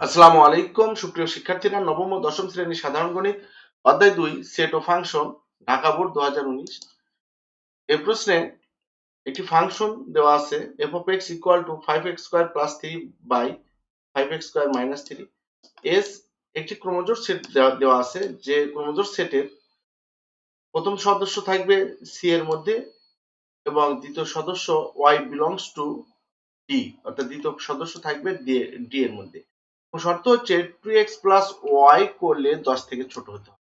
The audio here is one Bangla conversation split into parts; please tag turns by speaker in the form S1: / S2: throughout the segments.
S1: আসসালামু আলাইকুম সুপ্রিয় শিক্ষার্থীরা, নবম ও দশম শ্রেণীর সাধারণ গণিত অধ্যায় 2 সেট ও ফাংশন ঢাকা বোর্ড 2019 এই প্রশ্নে একটি ফাংশন দেওয়া আছে f(x) = 5x² + 3 by 5x² - 3 s একটি ক্রমজোড় সেট দেওয়া আছে, যে ক্রমজোড় সেটের প্রথম সদস্য থাকবে c এর মধ্যে এবং দ্বিতীয় সদস্য y belongs to d, অর্থাৎ দ্বিতীয় সদস্য থাকবে d এর মধ্যে। শর্ত হচ্ছে 2x + y করলে 10 থেকে ছোট হতে হবে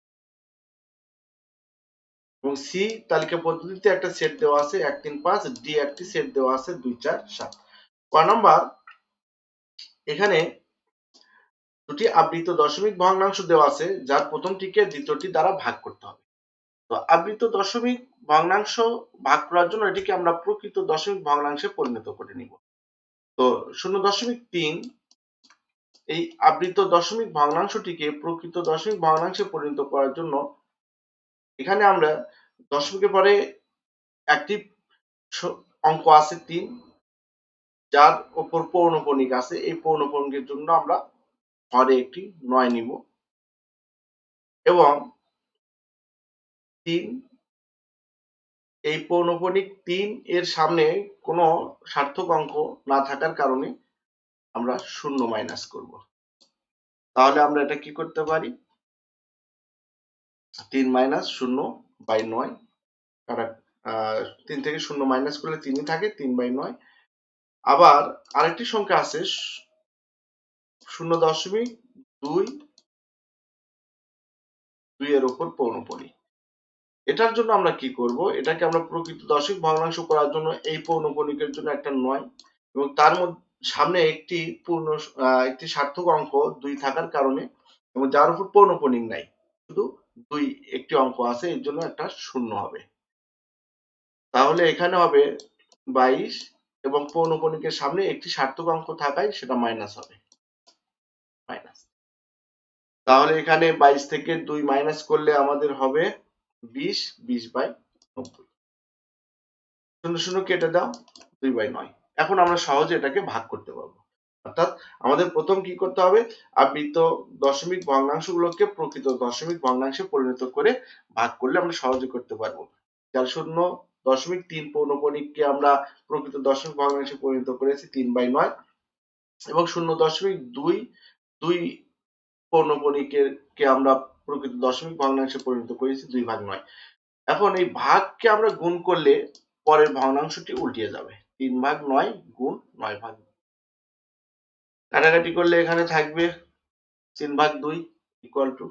S1: এবং সি তালিকা পদ্ধতিতে একটা সেট দেওয়া আছে 1 3 5, ডি একটি সেট দেওয়া আছে 2 4 7। ক নাম্বার, এখানে দুটি আবৃত দশমিক ভগ্নাংশ দেওয়া আছে যার প্রথমটিকে দ্বিতীয়টি দ্বারা ভাগ করতে হবে। তো আবৃত দশমিক ভগ্নাংশ ভাগ করার জন্য এটিকে আমরা প্রকৃত দশমিক ভগ্নাংশে পরিণত করে নিব। তো 0.3 এই আবৃত দশমিক ভগ্নাংশটিকে প্রকৃত দশমিক ভগ্নাংশে পরিণত করার জন্য এখানে আমরা দশমিকের পরে একটি অঙ্ক আছে 3, যার উপর পৌনঃপুনিক আছে। এই পৌনঃপুনিকের জন্য আমরা হরে একটি 9 নিব এবং 3 এই পৌনঃপুনিক 3 এর সামনে কোনো সার্থক অঙ্ক না থাকার কারণে আমরা 0 মাইনাস করব। তাহলে আমরা এটা কি করতে পারি, 3 - 0 বাই 9, কারণ 3 থেকে 0 মাইনাস করলে 3ই থাকে, 3/9। আবার আরেকটি সংখ্যা আছে 0.2 এর উপর পৌনঃপুনিক। এটার জন্য আমরা কি করব, এটাকে আমরা প্রকৃত দশমিক ভগ্নাংশ করার জন্য এই পৌনঃপুনিকের জন্য একটা 9 এবং তার সামনে একটি একটি সার্থক অঙ্ক 2 থাকার কারণে এবং যার উপর পৌনঃপুনিক নাই, শুধু 2 একটি অঙ্ক আছে, এর জন্য একটা 0 হবে। তাহলে এখানে হবে 22 এবং পৌনঃপুনিকের সামনে একটি সার্থক অঙ্ক থাকায় সেটা মাইনাস হবে, মাইনাস। তাহলে এখানে 22 থেকে 2 মাইনাস করলে আমাদের হবে 20, 20/90। 0 কেটে দাও, 2/9। এখন আমরা সহজে এটাকে ভাগ করতে পারবো। অর্থাৎ আমাদের প্রথম কি করতে হবে, আবৃত দশমিক ভগ্নাংশগুলোকে প্রকৃত দশমিক ভগ্নাংশে পরিণত করে ভাগ করলে আমরা সহজে করতে পারবো। 0.3 পৌনঃপুনিককে আমরা প্রকৃত দশমিক ভগ্নাংশে পরিণত করেছি 3/9 এবং 0.2 পৌনঃপুনিককে আমরা প্রকৃত দশমিক ভগ্নাংশে পরিণত করেছি 2/9। এখন এই ভাগকে আমরা গুণ করলে পরের ভগ্নাংশটি উল্টিয়ে যাবে, 3/9 গুণ 9/9। কাটাকাটি করলে এখানে থাকবে 3/2 ইকুয়াল টু,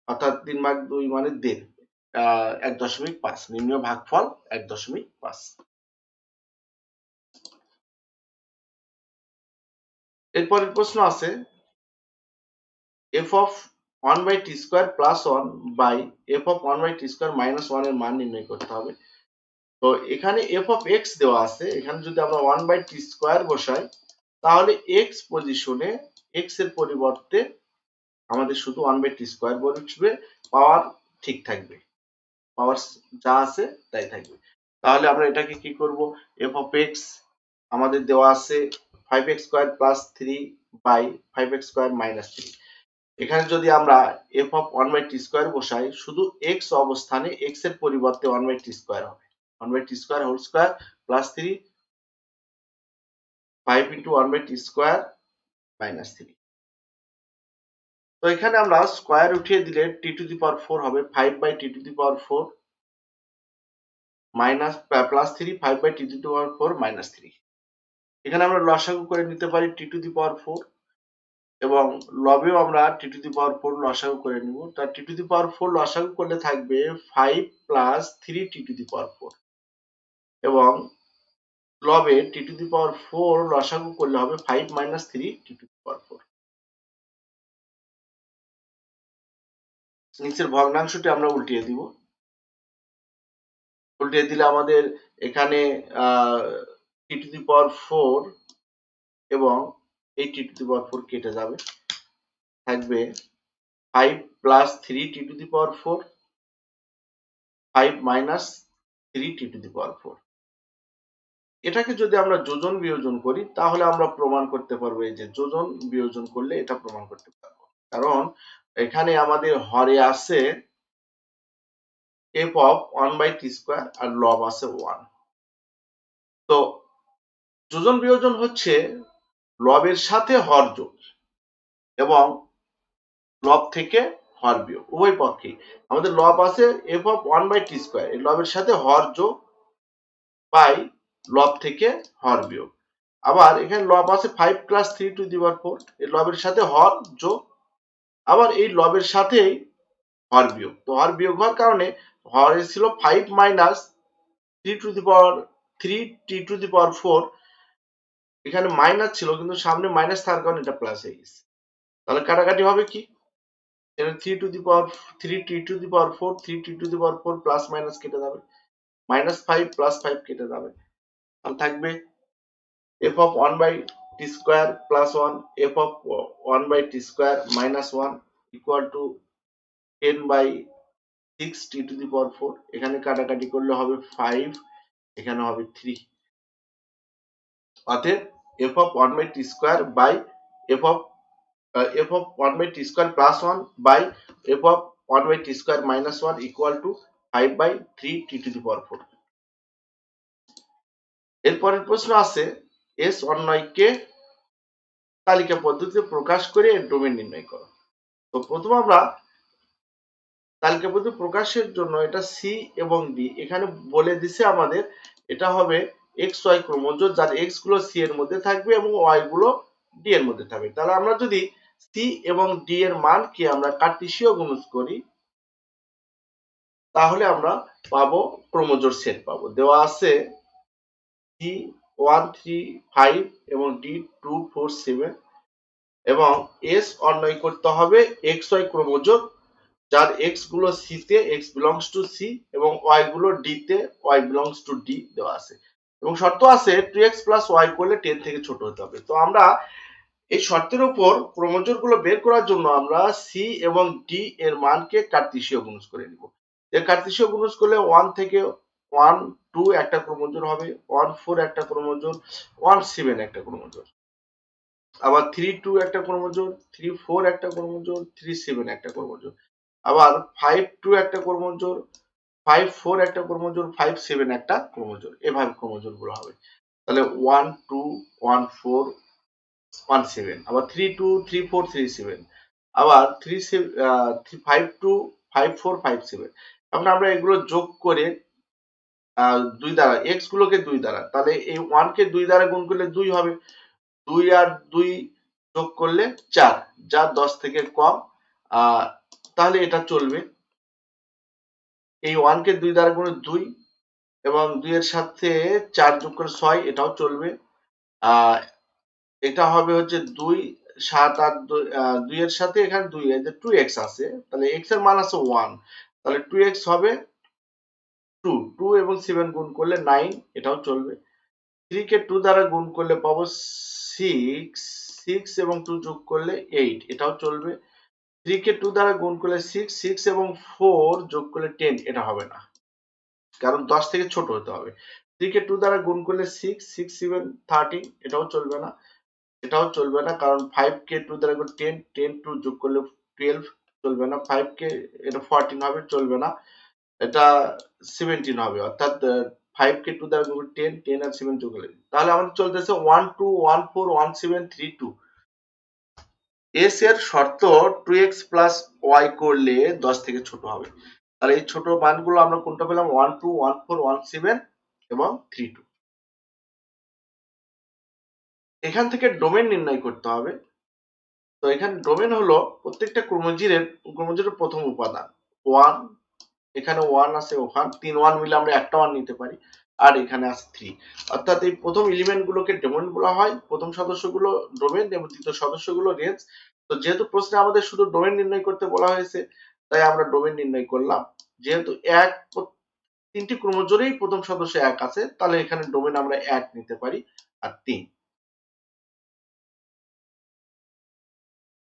S1: অর্থাৎ 3/2 মানে 1.5। নির্ণয় ভাগফল 1.5। এরপরের প্রশ্ন আছে f of 1/t² + 1 by f of 1/t² - 1 এর মান নির্ণয় করতে হবে। তো এখানে f of x দেওয়া আছে, এখানে যদি আমরা 1/t² বসাই তাহলে x পজিশনে x এর পরিবর্তে আমাদের শুধু 1/t² বসবে, পাওয়ার ঠিক থাকবে, পাওয়ার যা আছে তাই থাকবে। তাহলে আমরা এটাকে কি করব, f of x আমাদের দেওয়া আছে 5x² + 3 বাই 5x² - 3। এখানে যদি আমরা f of 1/t² বসাই, শুধু x অবস্থানে x এর পরিবর্তে 1/t² হবে, 1/t² whole square plus 3 5 * 1/t² - 3। তো এখানে আমরা স্কয়ার উঠিয়ে দিলে t⁴ হবে 5/t⁴ মাইনাস প্লাস 3 5/t⁴ - 3। এখানে আমরা লসাগু করে নিতে পারি t⁴ এবং লবেও আমরা t⁴ লসাগু করে নিব। তার t⁴ লসাগু করলে থাকবে 5 + 3t⁴ এবং লবে t⁴ লসাগু করলে হবে 5 - 3t⁴। নিচের ভগ্নাংশটি আমরা উল্টিয়ে দিব, উল্টিয়ে দিলে আমাদের এখানে t⁴ এবং এই t⁴ কেটে যাবে, থাকবে 5 + 3t⁴, 5 - 3t⁴। এটাকে যদি আমরা যোজন বিয়োজন করি তাহলে আমরা প্রমাণ করতে পারবো, এই যে যোজন বিয়োজন করলে এটা প্রমাণ করতে পারবো। কারণ এখানে আমাদের হরে আছে f of 1/t² আর লব আছে 1। তো যোজন বিয়োজন হচ্ছে লবের সাথে হর যোগ এবং লব থেকে হর বিয়োগ উভয় পক্ষেই। আমাদের লব আছে f of 1/t², এই লবের সাথে হর যোগ বাই লব থেকে হর বিয়োগ। আবার এখানে লব আছে 5 + 3⁴, এই লবের সাথে হর যোগ আবার এই লবের সাথেই হর বিয়োগ। তো হর বিয়োগ হওয়ার কারণে হর ছিল 5 - 3t⁴, এখানে মাইনাস ছিল কিন্তু সামনে মাইনাস থাকার কারণে এটা প্লাস হয়ে গেছে। তাহলে কাটাকাটি হবে কি, এখানে 3t⁴ প্লাস মাইনাস কেটে যাবে, -5 + 5 কেটে যাবে। তাহলে থাকবে f of 1/t² plus 1 f of 1/t² minus 1 equal to 10/6t⁴। এখানে কাটাকাটি করলে হবে 5, এখানে হবে 3। অতএব f of 1/t² by f of 1/t² plus 1 by f of 1/t² minus 1 equal to 5/3t⁴। এরপরের প্রশ্ন আছে s অন্বয়কে তালিকা পদ্ধতিতে প্রকাশ করে এর ডোমেন নির্ণয় করো। তো প্রথম আমরা তালিকা পদ্ধতি প্রকাশের জন্য এটা সি এবং ডি এখানে বলে দিছে আমাদের, এটা হবে এক্স ওয়াই ক্রোমোজোম যার এক্স গুলো সি এর মধ্যে থাকবে এবং ওয়াই গুলো ডি এর মধ্যে থাকবে। তাহলে আমরা যদি সি এবং ডি এর মানকে আমরা কার্টেসীয় গুণজ করি তাহলে আমরা পাবো ক্রোমোজোম সেট পাবো। দেওয়া আছে সি 1 3 5 এবং ডি 2 4 7 এবং এস অন্বয় করতে হবে এক্স ওয়াই ক্রোমোজোম যার এক্স গুলো সি তে এক্স বিলংস টু সি এবং ওয়াই গুলো ডি তে ওয়াই বিলংস টু ডি দেওয়া আছে এবং শর্ত আছে 2x + y করলে 10 থেকে ছোট হতে হবে। তো আমরা এই শর্তের উপর ক্রোমোজোম গুলো বের করার জন্য আমরা সি এবং ডি এর মানকে কার্তেশীয় গুণজ করে নিব। এর কার্তেশীয় গুণজ করলে 1 থেকে 1 2 একটা ক্রোমোজোম হবে, 1 4 একটা ক্রোমোজোম, 1 7 একটা ক্রোমোজোম, আবার 3 2 একটা ক্রোমোজোম, 3 4 একটা ক্রোমোজোম, 3 7 একটা ক্রোমোজোম, আবার 5 2 একটা ক্রোমোজোম, 5 4 একটা ক্রোমোজোম, 5 7 একটা ক্রোমোজোম, এভাবে ক্রোমোজোম গুলো হবে। তাহলে 1 2 1 4 1 7, আবার 3 2 3 4 3 7, আবার 3 5 2 5 4 5 7। এখন আমরা এগুলো যোগ করে 2 দ্বারা x গুলোকে 2 দ্বারা, তাহলে এই 1 কে 2 দ্বারা গুণ করলে 2 হবে, 2 আর 2 যোগ করলে 4, যা 10 থেকে কম, তাহলে এটা চলবে। এই 1 কে 2 দ্বারা গুণে 2 এবং 2 এর সাথে 4 যোগ করে 6, এটাও চলবে। এটা হবে হচ্ছে 2 7 আর 2 এর সাথে এখানে 2 এই যে 2x আছে, তাহলে x এর মান আছে 1, তাহলে 2x হবে 2, 2 এবং 7 গুণ করলে 9, এটাও চলবে। 3 কে 2 দ্বারা গুণ করলে পাবো 6, 6 এবং 2 যোগ করলে 8, এটাও চলবে। 3 কে 2 দ্বারা গুণ করলে 6, 6 এবং 4 যোগ করলে 10, এটা হবে না, কারণ 10 থেকে ছোট হতে হবে। 3 কে 2 দ্বারা গুণ করলে 6, 6 7 13, এটাও চলবে না, এটাও চলবে না, কারণ 5 কে 2 দ্বারা গুণ 10, 10 2 যোগ করলে 12, চলবে না। 5 কে এটা 14 হবে, চলবে না, এটা 17 হবে, অর্থাৎ 5 কে 2 দ্বারা গুণ 10, 10 আর 7 যোগ করলে, তাহলে আমাদের চলতেছে 1 2 1 4 1 7 3 2। এস এর শর্ত 2x + y করলে 10 থেকে ছোট হবে। তাহলে এই ছোট মানগুলো আমরা কোনটা পেলাম, 1 2 1 4 1 7 এবং 3 2। এখান থেকে ডোমেন নির্ণয় করতে হবে। তো এখানে ডোমেন হলো প্রত্যেকটা ক্রোমোজোমের প্রথম উপাদান 1, এখানে 1 আছে, ওখান 3 1 মিলে আমরা একটা 1 নিতে পারি, আর এখানে আছে 3, অর্থাৎ এই প্রথম এলিমেন্ট গুলোকে ডোমেন বলা হয়, প্রথম সদস্যগুলো ডোমেন এবং দ্বিতীয় সদস্যগুলো রেঞ্জ। তো যেহেতু প্রশ্নে আমাদের শুধু ডোমেন নির্ণয় করতে বলা হয়েছে তাই আমরা ডোমেন নির্ণয় করলাম। যেহেতু এক তিনটি ক্রোমোজোমেই প্রথম সদস্য 1 আছে, তাহলে এখানে ডোমেন আমরা 1 নিতে পারি আর 3।